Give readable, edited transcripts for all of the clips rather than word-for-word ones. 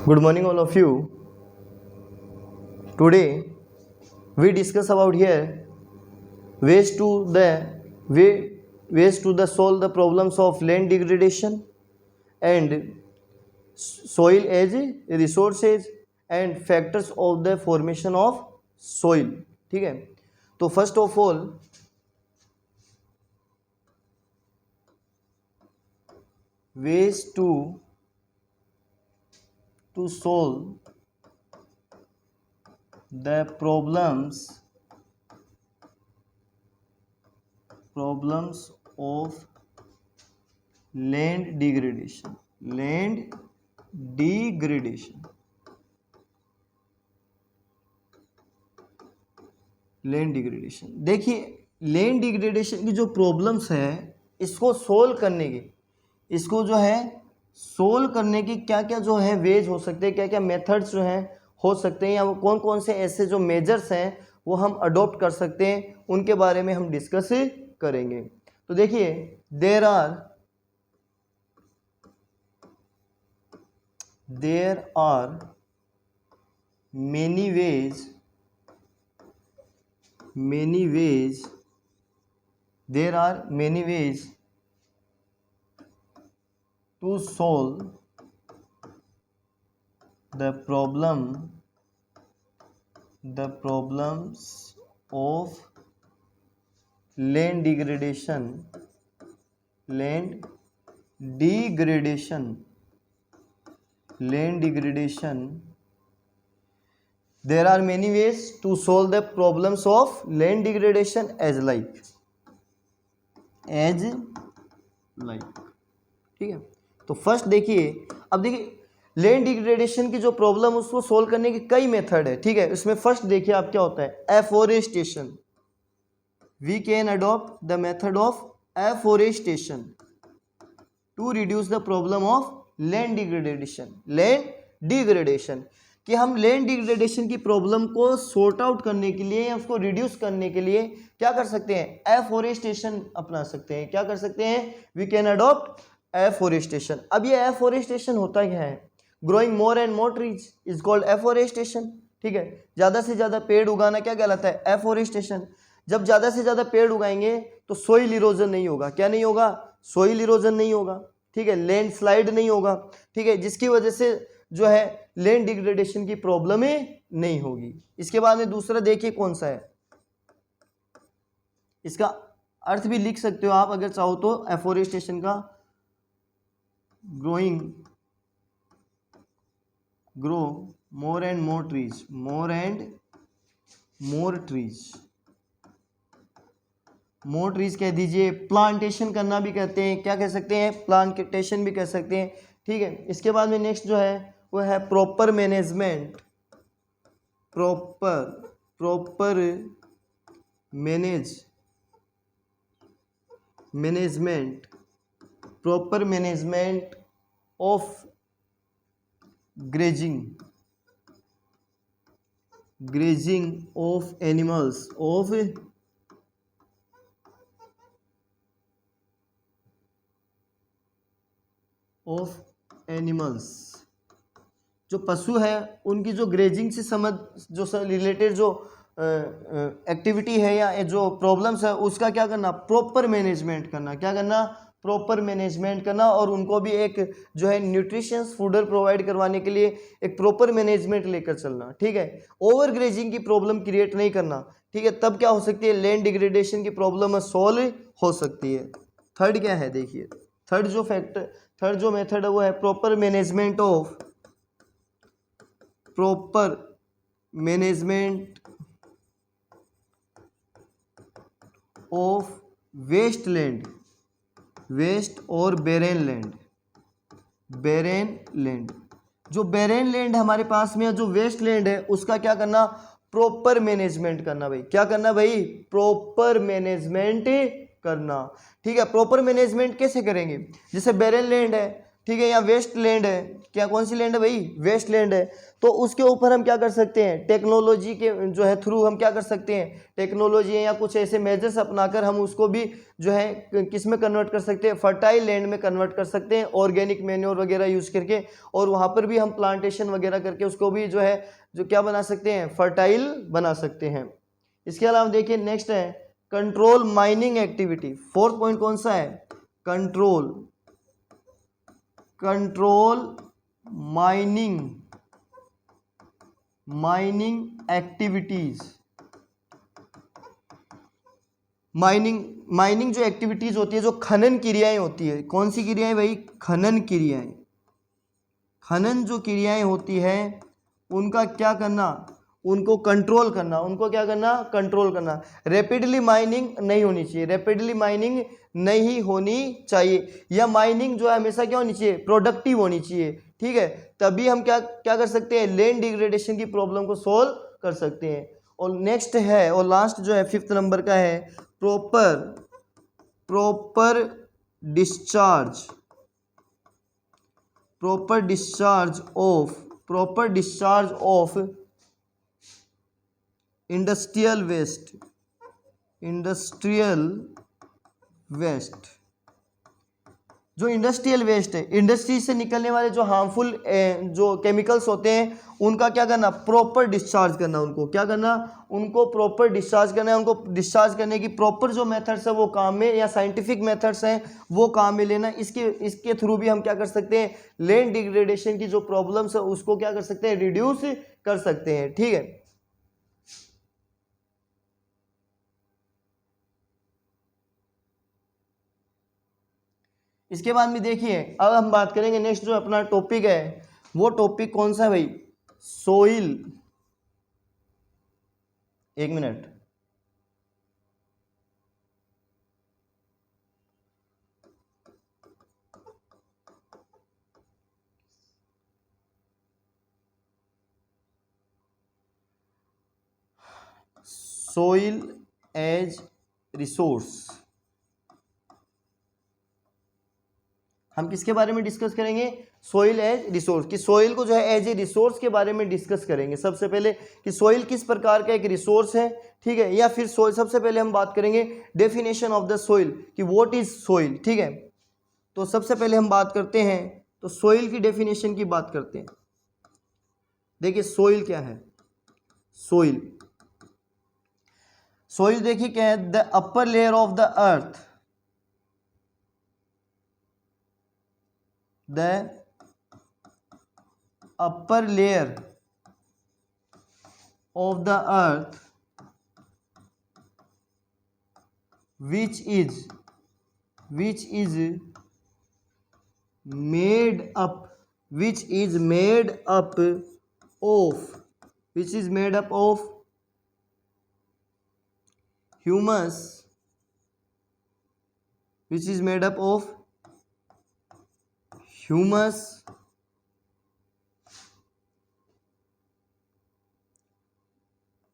Good morning, all of you. Today we discuss about here ways to solve the problems of land degradation and soil as resources and factors of the formation of soil. ठीक है, तो first of all ways to solve the problems of land degradation. देखिए, land degradation की जो problems है इसको solve करने की क्या क्या जो है वेज हो सकते हैं, क्या क्या मेथड्स जो हैं हो सकते हैं, या वो कौन कौन से ऐसे जो मेजर्स हैं वो हम अडॉप्ट कर सकते हैं, उनके बारे में हम डिस्कस करेंगे। तो देखिए, there are many ways to solve the problems of land degradation. There are many ways to solve the problems of land degradation as like ठीक है। तो फर्स्ट देखिए, अब देखिए लैंड डिग्रेडेशन की जो प्रॉब्लम उसको सोल्व करने के कई मेथड है। ठीक है, इसमें फर्स्ट देखिए आप क्या होता है, afforestation. We can adopt the method of afforestation to reduce the problem of land degradation कि हम लैंड डिग्रेडेशन की प्रॉब्लम को सॉर्ट आउट करने के लिए या उसको रिड्यूस करने के लिए क्या कर सकते हैं, एफोरेस्टेशन अपना सकते हैं। क्या कर सकते हैं, वी कैन अडॉप्ट एफोरेस्टेशन। अब ये एफोरेस्टेशन होता क्या है, growing more and more trees is called afforestation. ठीक है, ज़्यादा से ज़्यादा पेड़ उगाना क्या कहलाता है, एफोरेस्टेशन। जब ज़्यादा से ज़्यादा पेड़ उगाएंगे तो सोइल इरोजन नहीं होगा। क्या नहीं होगा, सोइल इरोजन नहीं होगा। ठीक है, लैंड स्लाइड नहीं होगा। ठीक है, जिसकी वजह से जो है लैंड डिग्रेडेशन की प्रॉब्लम नहीं होगी। इसके बाद में दूसरा देखिए कौन सा है, इसका अर्थ भी लिख सकते हो आप अगर चाहो तो, एफोरेस्टेशन का grow more and more trees कह दीजिए, प्लांटेशन करना भी कहते हैं। क्या कह सकते हैं, प्लांटेशन भी कह सकते हैं। ठीक है, इसके बाद में नेक्स्ट जो है वो है proper management of grazing of animals जो पशु है उनकी जो ग्रेजिंग से जो रिलेटेड जो एक्टिविटी है या जो प्रॉब्लम्स है उसका क्या करना, प्रॉपर मैनेजमेंट करना। क्या करना, प्रॉपर मैनेजमेंट करना, और उनको भी एक जो है न्यूट्रिशियस फूडर प्रोवाइड करवाने के लिए एक प्रॉपर मैनेजमेंट लेकर चलना। ठीक है, ओवर ग्रेजिंग की प्रॉब्लम क्रिएट नहीं करना। ठीक है, तब क्या हो सकती है, लैंड डिग्रेडेशन की प्रॉब्लम सॉल्व हो सकती है। थर्ड क्या है, देखिए थर्ड जो मेथड है वो है प्रॉपर मैनेजमेंट ऑफ वेस्ट और बेरेन लैंड। जो बेरेन लैंड हमारे पास में है, जो वेस्ट लैंड है, उसका क्या करना, प्रॉपर मैनेजमेंट करना। भाई क्या करना, भाई प्रॉपर मैनेजमेंट करना। ठीक है, प्रॉपर मैनेजमेंट कैसे करेंगे, जैसे बेरेन लैंड है ठीक है, यहाँ वेस्ट लैंड है, क्या कौन सी लैंड है भाई, वेस्ट लैंड है। तो उसके ऊपर हम क्या कर सकते हैं, टेक्नोलॉजी के जो है थ्रू हम क्या कर सकते हैं, टेक्नोलॉजी या कुछ ऐसे मेजर्स अपनाकर हम उसको भी जो है किस में कन्वर्ट कर सकते हैं, फर्टाइल लैंड में कन्वर्ट कर सकते हैं, ऑर्गेनिक मैन्योर वगैरह यूज करके, और वहाँ पर भी हम प्लांटेशन वगैरह करके उसको भी जो है जो क्या बना सकते हैं, फर्टाइल बना सकते हैं। इसके अलावा देखिए नेक्स्ट है control mining activity. Fourth point कौन सा है, कंट्रोल माइनिंग एक्टिविटीज। माइनिंग जो एक्टिविटीज होती है, जो खनन क्रियाएं होती है, कौन सी क्रियाएं भाई, खनन क्रियाएं। खनन जो क्रियाएं होती है उनका क्या करना, उनको कंट्रोल करना, उनको क्या करना, कंट्रोल करना। रैपिडली माइनिंग नहीं होनी चाहिए, रैपिडली माइनिंग नहीं होनी चाहिए, या माइनिंग जो है हमेशा क्या होनी चाहिए, प्रोडक्टिव होनी चाहिए, ठीक है। तभी हम क्या क्या कर सकते हैं, लैंड डिग्रेडेशन की प्रॉब्लम को सोल्व कर सकते हैं। और नेक्स्ट है और लास्ट जो है 5th नंबर का है proper discharge of industrial waste. जो इंडस्ट्रियल वेस्ट है, इंडस्ट्री से निकलने वाले जो हार्मफुल जो केमिकल्स होते हैं उनका क्या करना, प्रॉपर डिस्चार्ज करना। उनको क्या करना, उनको प्रॉपर डिस्चार्ज करना है। उनको डिस्चार्ज करने की प्रॉपर जो मेथड्स है वो काम में, या साइंटिफिक मेथड्स हैं वो काम में लेना। इसके थ्रू भी हम क्या कर सकते हैं, लैंड डिग्रेडेशन की जो प्रॉब्लम्स है उसको क्या कर सकते हैं, रिड्यूस कर सकते हैं, ठीक है। इसके बाद में देखिए अब हम बात करेंगे नेक्स्ट जो अपना टॉपिक है, वो टॉपिक कौन सा है भाई, सोइल। एक मिनट, सोइल एज रिसोर्स। हम किसके बारे में डिस्कस करेंगे, सोइल एज रिसोर्स, कि सोइल को जो है एज ए रिसोर्स के बारे में डिस्कस करेंगे सबसे पहले, कि सोइल किस प्रकार का एक रिसोर्स है, ठीक है। या फिर सोइल, सबसे पहले हम बात करेंगे डेफिनेशन ऑफ द सोइल, कि व्हाट इज सोइल, ठीक है। तो सबसे पहले हम बात करते हैं, तो सोइल की डेफिनेशन की बात करते हैं। देखिए सोइल क्या है, सोइल देखिए क्या है, the upper layer of the earth, the upper layer of the earth which is made up of humus,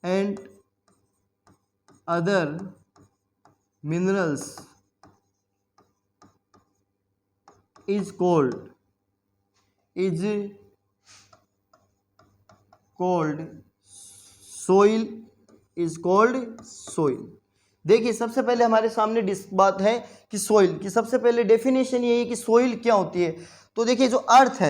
and other minerals is called soil। देखिए सबसे पहले हमारे सामने बात है कि सोइल की सबसे पहले डेफिनेशन यही है कि सोइल क्या होती है। तो देखिए जो अर्थ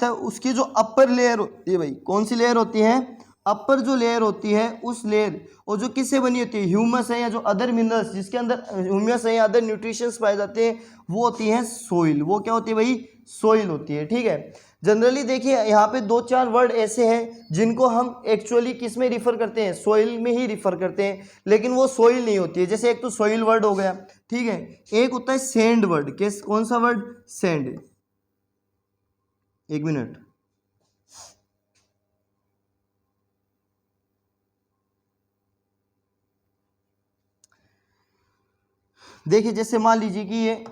है उसकी जो अपर लेयर होती है भाई, कौन सी लेयर होती है, अपर जो लेयर होती है उस लेयर, और जो किससे बनी होती है, ह्यूमस है या जो अदर मिनरल्स जिसके अंदर ह्यूमस है या अदर न्यूट्रिशंस पाए जाते हैं, वो होती है सोइल। वो क्या होती है भाई, सोइल होती है, ठीक है। जनरली देखिए यहाँ पे 2-4 वर्ड ऐसे हैं जिनको हम एक्चुअली किस में रिफर करते हैं, सोइल में ही रिफर करते हैं, लेकिन वो सोइल नहीं होती है। जैसे एक तो सोइल वर्ड हो गया, ठीक है, एक होता है सैंड वर्ड। कौन सा वर्ड, सैंड। एक मिनट, देखिए जैसे मान लीजिए कि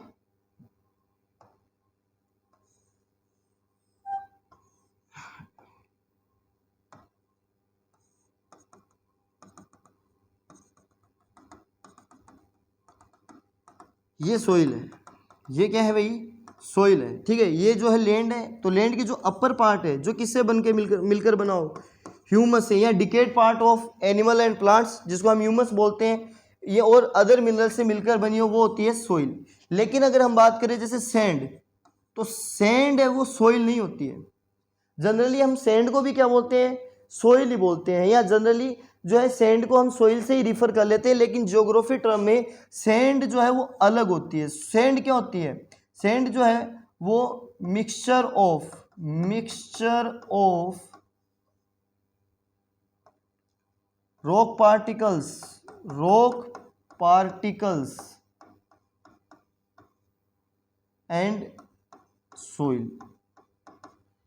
ये सोइल है, ये क्या है भाई, सोइल है, ठीक है। ये जो है लैंड है, तो लैंड की जो अपर पार्ट है जो किससे बन के मिलकर बना हो, ह्यूमस से, या decade part of animal and plants जिसको हम ह्यूमस बोलते हैं, ये और अदर मिनरल से मिलकर बनी हो, वो होती है सोइल। लेकिन अगर हम बात करें जैसे सैंड, तो सैंड है वो सोइल नहीं होती है। जनरली हम सैंड को भी क्या बोलते हैं, सोइल ही बोलते हैं, या जनरली जो है सैंड को हम सोइल से ही रिफर कर लेते हैं, लेकिन ज्योग्राफी टर्म में सैंड जो है वो अलग होती है। सैंड क्या होती है, सैंड जो है वो mixture of rock particles and soil,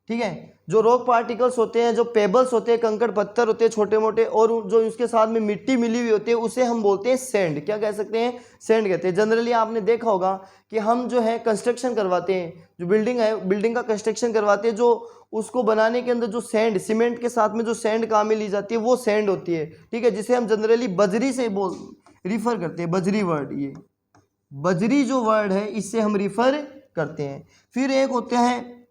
ठीक है। जो रॉक पार्टिकल्स होते हैं, जो पेबल्स होते हैं, कंकड़ पत्थर होते हैं छोटे मोटे, और जो उसके साथ में मिट्टी मिली हुई होती है, उसे हम बोलते हैं सैंड। क्या कह सकते हैं, सैंड कहते हैं। जनरली आपने देखा होगा कि हम जो है कंस्ट्रक्शन करवाते हैं, जो बिल्डिंग है, बिल्डिंग का कंस्ट्रक्शन करवाते हैं, जो उसको बनाने के अंदर जो सैंड, सीमेंट के साथ में जो सैंड काम में ली जाती है, वो सैंड होती है, ठीक है, जिसे हम जनरली बजरी से रिफर करते हैं। बजरी वर्ड, ये बजरी जो वर्ड है, इससे हम रिफर करते हैं। फिर एक होते हैं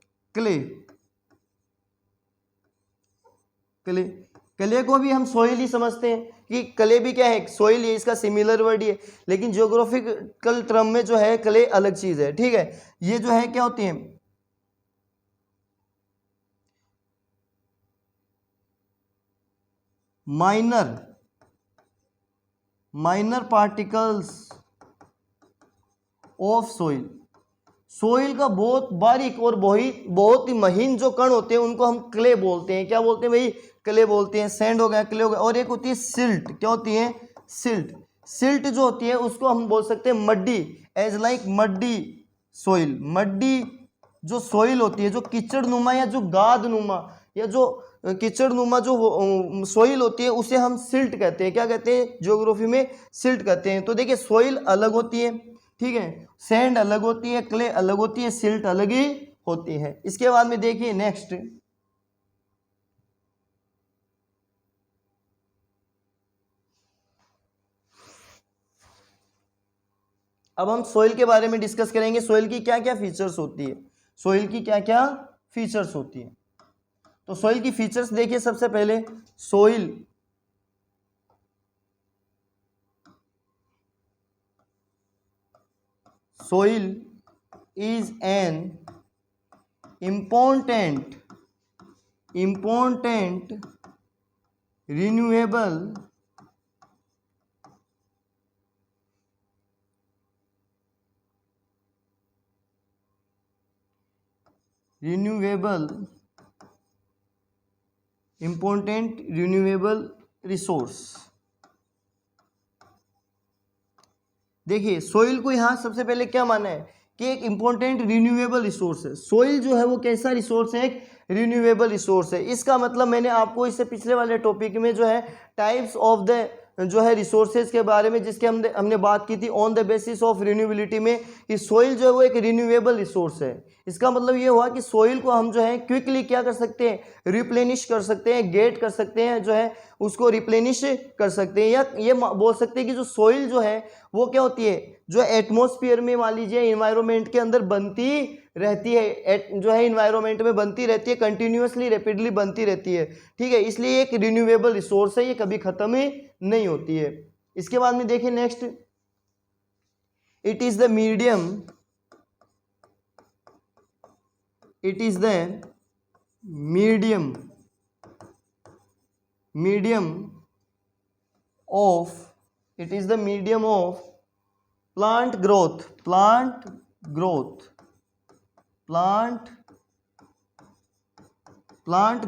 क्ले को भी हम सोइल ही समझते हैं कि क्ले भी क्या है, सोइल ही, इसका सिमिलर वर्ड ही है, लेकिन ज्योग्राफिकल टर्म में जो है क्ले अलग चीज है, ठीक है। ये जो है क्या होती है, माइनर पार्टिकल्स ऑफ सोइल का बहुत बारीक और बहुत ही महीन जो कण होते हैं, उनको हम क्ले बोलते हैं। क्या बोलते हैं भाई, क्ले बोलते हैं। सैंड हो गया, क्ले हो गया, और एक होती है सिल्ट। क्या होती है, सिल्ट जो होती है उसको हम बोल सकते हैं muddy, as like muddy soil. Muddy जो सोइल होती है, जो कीचड़ नुमा या जो गाद नुमा या जो कीचड़ नुमा जो सोइल होती है, उसे हम सिल्ट कहते हैं। क्या कहते हैं, ज्योग्राफी में सिल्ट कहते हैं। तो देखिए सोइल अलग होती है, ठीक है, सैंड अलग होती है, क्ले अलग होती है, सिल्ट अलग ही होती है। इसके बाद में देखिए नेक्स्ट, अब हम सोइल के बारे में डिस्कस करेंगे। सोइल की क्या क्या फीचर्स होती है, सोइल की क्या क्या फीचर्स होती है। तो सोइल की फीचर्स देखिए, सबसे पहले soil is an important renewable resource. देखिए सोइल को यहां सबसे पहले क्या माना है कि एक इंपॉर्टेंट रिन्यूएबल रिसोर्स है। सोइल जो है वो कैसा रिसोर्स है, एक रिन्यूएबल रिसोर्स है। इसका मतलब मैंने आपको इससे पिछले वाले टॉपिक में जो है टाइप्स ऑफ द जो है रिसोर्सेज के बारे में, जिसके हमने बात की थी on the basis of renewability में, कि सोइल जो है वो एक रिन्यूएबल रिसोर्स है। इसका मतलब ये हुआ कि सोइल को हम जो है क्विकली क्या कर सकते हैं, रिप्लेनिश कर सकते हैं, गेट कर सकते हैं, जो है उसको रिप्लेनिश कर सकते हैं, या ये बोल सकते हैं कि जो सोइल जो है वो क्या होती है, जो एटमॉस्फेयर में मान लीजिए इन्वायरमेंट के अंदर बनती रहती है, जो है इन्वायरमेंट में बनती रहती है, कंटिन्यूअसली रैपिडली बनती रहती है, ठीक है। इसलिए एक रिन्यूएबल रिसोर्स है, ये कभी खत्म ही नहीं होती है। इसके बाद में देखिए next, it is the medium of plant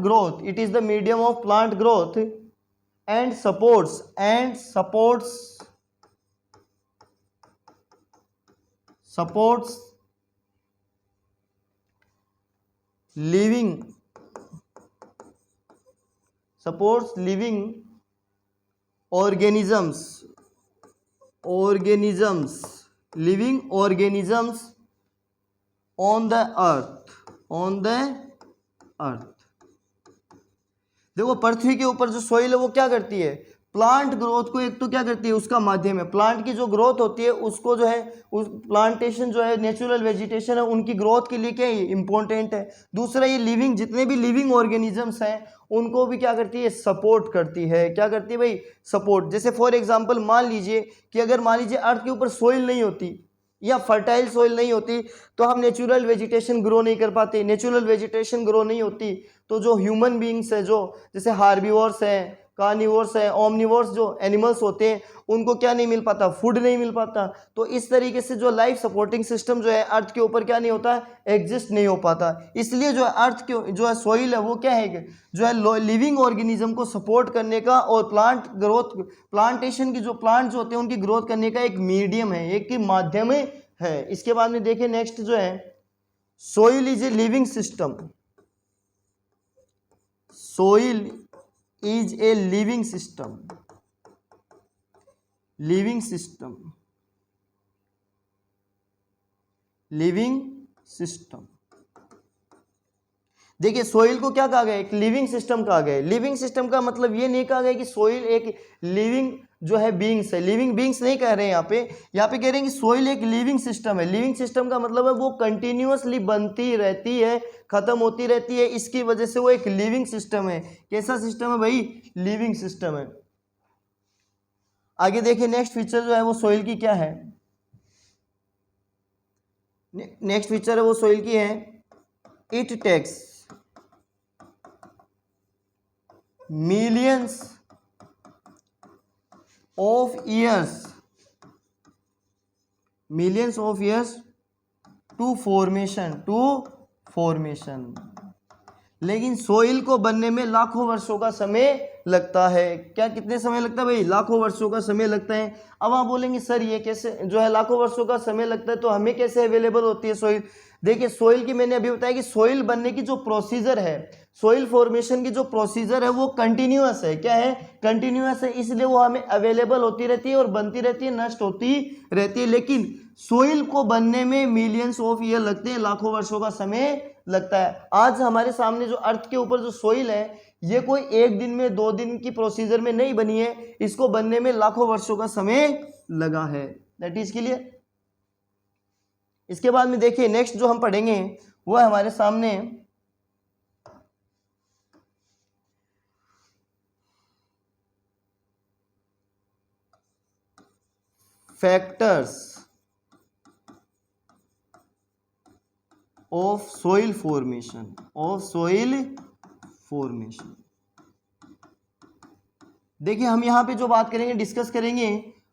growth it is the medium of plant growth and supports living organisms on the earth। देखो पृथ्वी के ऊपर जो सोइल है वो क्या करती है, प्लांट ग्रोथ को एक तो क्या करती है, उसका माध्यम है, प्लांट की जो ग्रोथ होती है उसको जो है, उस प्लांटेशन जो है, नेचुरल वेजिटेशन है, उनकी ग्रोथ के लिए क्या है, इंपॉर्टेंट है। दूसरा ये लिविंग, जितने भी लिविंग ऑर्गेनिजम्स हैं उनको भी क्या करती है, सपोर्ट करती है। क्या करती है भाई, सपोर्ट। जैसे फॉर एग्जांपल मान लीजिए कि अगर मान लीजिए अर्थ के ऊपर सोइल नहीं होती या फर्टाइल सोइल नहीं होती तो हम नेचुरल वेजिटेशन ग्रो नहीं कर पाते। नेचुरल वेजिटेशन ग्रो नहीं होती तो जो ह्यूमन बीइंग्स है, जो जैसे हार्बिवोर्स हैं, कार्निवोर्स हैं, ओमनिवोर्स जो एनिमल्स होते हैं, उनको क्या नहीं मिल पाता, फूड नहीं मिल पाता। तो इस तरीके से जो लाइफ सपोर्टिंग सिस्टम जो है अर्थ के ऊपर क्या नहीं होता, एग्जिस्ट नहीं हो पाता। इसलिए जो अर्थ के जो है सोइल है वो क्या है, जो है लिविंग ऑर्गेनिज्म को सपोर्ट करने का और प्लांट ग्रोथ, प्लांटेशन की जो प्लांट जो होते हैं उनकी ग्रोथ करने का एक मीडियम है, एक माध्यम है। इसके बाद में देखिए नेक्स्ट जो है, soil is a living system. Soil is a living system, living system, living system। देखिए सोइल को क्या कहा गया, एक लिविंग सिस्टम कहा गया है। लिविंग सिस्टम का मतलब ये नहीं कहा गया कि सोइल एक लिविंग जो है बींग्स है, लिविंग बींग्स नहीं कह रहे हैं यहाँ पे कह रहे हैं कि सोइल एक लिविंग सिस्टम है। लिविंग सिस्टम का मतलब है वो कंटिन्यूअसली बनती रहती है, खत्म होती रहती है, इसकी वजह से वो एक लिविंग सिस्टम है। कैसा सिस्टम है भाई, लिविंग सिस्टम है। आगे देखिए नेक्स्ट फीचर जो है वो सोइल की क्या है, नेक्स्ट फीचर है वो सोइल की है, it takes millions of years to formation, लेकिन सोइल को बनने में लाखों वर्षों का समय लगता है। क्या कितने समय लगता है भाई, लाखों वर्षों का समय लगता है। अब आप बोलेंगे सर ये कैसे जो है लाखों वर्षों का समय लगता है तो हमें कैसे अवेलेबल होती है सोइल। देखिए सोइल की मैंने अभी बताया कि सोइल बनने की जो प्रोसीजर है, सोइल फॉर्मेशन की जो प्रोसीजर है वो कंटिन्यूअस है। क्या है, कंटिन्यूअस है, इसलिए वो हमें अवेलेबल होती रहती है और बनती रहती है, नष्ट होती रहती है। लेकिन सोइल को बनने में मिलियंस ऑफ ईयर लगते हैं, लाखों वर्षों का समय लगता है। आज हमारे सामने जो अर्थ के ऊपर जो सोइल है ये कोई एक दिन में 2 दिन की प्रोसीजर में नहीं बनी है, इसको बनने में लाखों वर्षों का समय लगा है। That is clear. इसके बाद में देखिए नेक्स्ट जो हम पढ़ेंगे वो है हमारे सामने फैक्टर्स ऑफ सोइल फॉर्मेशन, देखिए हम यहाँ पे जो बात करेंगे, डिस्कस करेंगे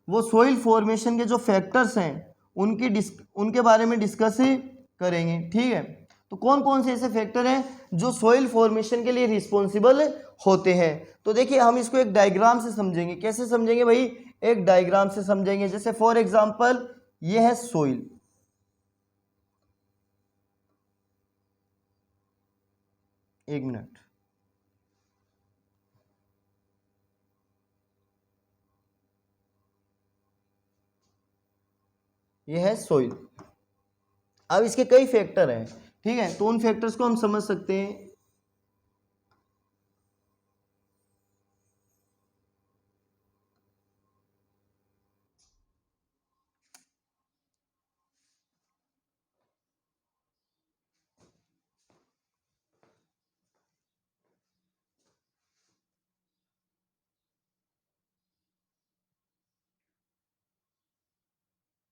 वो सोइल फॉर्मेशन के जो फैक्टर्स हैं उनके बारे में डिस्कस करेंगे। ठीक है, तो कौन कौन से ऐसे फैक्टर हैं जो सोइल फॉर्मेशन के लिए रिस्पॉन्सिबल होते हैं। तो देखिए हम इसको एक डायग्राम से समझेंगे। कैसे समझेंगे भाई, एक डायग्राम से समझेंगे। जैसे फॉर एग्जांपल ये है सोइल, एक मिनट, ये है सोइल। अब इसके कई फैक्टर हैं, ठीक है, तो उन फैक्टर्स को हम समझ सकते हैं।